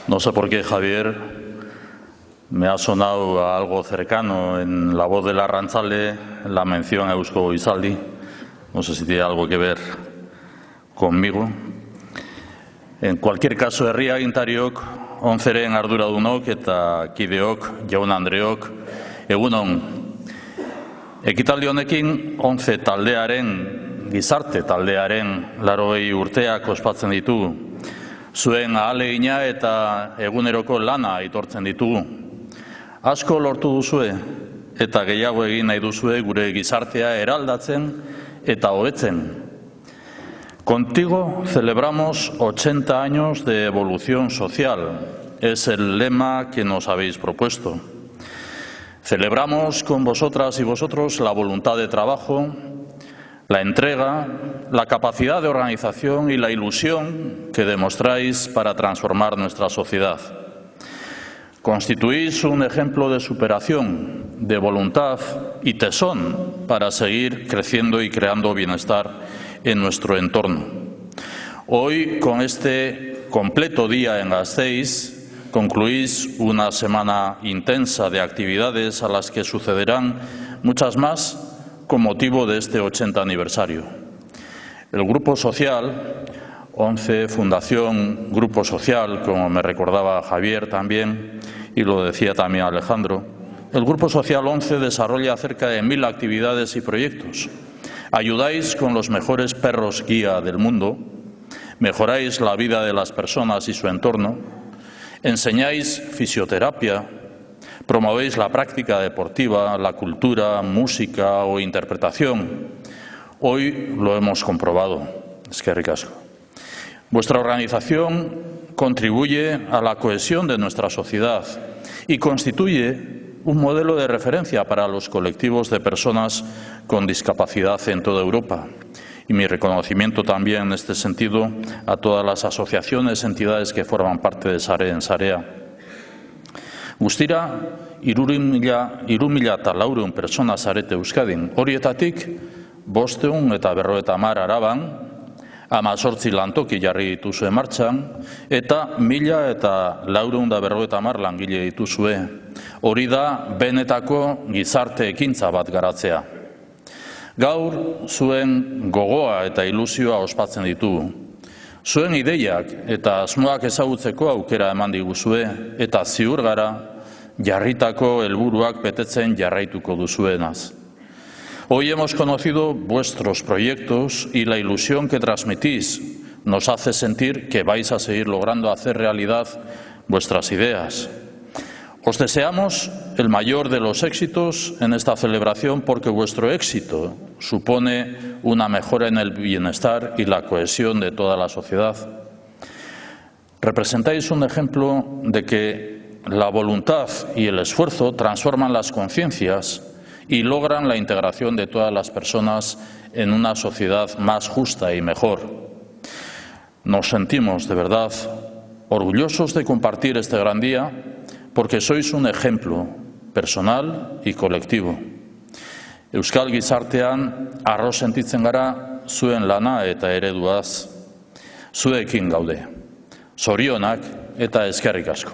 No sé por qué, Javier, me ha sonado a algo cercano en la voz de Larrantzale la mención a Eusko Goizaldi. No sé si tiene algo que ver conmigo. En cualquier caso, herri agintariok, onzeren arduradunok eta kideok, jaun-andreok, egun on. Ekitaldi honekin 11 taldearen, gizarte taldearen 80 urteak ospatzen ditugu. Zuen ahalegina eta eguneroko lana aitortzen ditugu. Asko lortu duzue eta gehiago egin nahi duzue gure gizartea eraldatzen eta hobetzen. Contigo celebramos 80 años de evolución social. Es el lema que nos habéis propuesto. Celebramos con vosotras y vosotros la voluntad de trabajo, la entrega, la capacidad de organización y la ilusión que demostráis para transformar nuestra sociedad. Constituís un ejemplo de superación, de voluntad y tesón para seguir creciendo y creando bienestar en nuestro entorno. Hoy, con este completo día en Gasteiz, concluís una semana intensa de actividades a las que sucederán muchas más con motivo de este 80 aniversario. El Grupo Social, 11 Fundación Grupo Social, como me recordaba Javier también, y lo decía también Alejandro, el Grupo Social 11 desarrolla cerca de 1000 actividades y proyectos. Ayudáis con los mejores perros guía del mundo, mejoráis la vida de las personas y su entorno, enseñáis fisioterapia, promovéis la práctica deportiva, la cultura, música o interpretación. Hoy lo hemos comprobado. Eskerrik asko. Vuestra organización contribuye a la cohesión de nuestra sociedad y constituye un modelo de referencia para los colectivos de personas con discapacidad en toda Europa. Y mi reconocimiento también en este sentido a todas las asociaciones, entidades que forman parte de Sarea. Guztira, 3.400 pertsona zarete Euskadin. Horietatik, 550 Araban, 18 lantoki jarri dituzue martxan, eta 1.450 langile dituzue. Hori da, benetako gizarte ekintza bat garatzea. Gaur, zuen gogoa eta ilusioa ospatzen ditugu. Zuen ideiak eta asmoak ezagutzeko aukera eman diguzue eta ziur gara jarritako helburuak betetzen jarraituko duzuenaz. Hoy hemos conocido vuestros proyectos y la ilusión que transmitís nos hace sentir que vais a seguir logrando hacer realidad vuestras ideas. Os deseamos el mayor de los éxitos en esta celebración porque vuestro éxito supone una mejora en el bienestar y la cohesión de toda la sociedad. Representáis un ejemplo de que la voluntad y el esfuerzo transforman las conciencias y logran la integración de todas las personas en una sociedad más justa y mejor. Nos sentimos de verdad orgullosos de compartir este gran día porque sois un ejemplo personal y colectivo. Euskal gizartean harro sentitzen gara zuen lana eta ereduaz. Zuekin gaude. Zorionak eta eskerrik asko.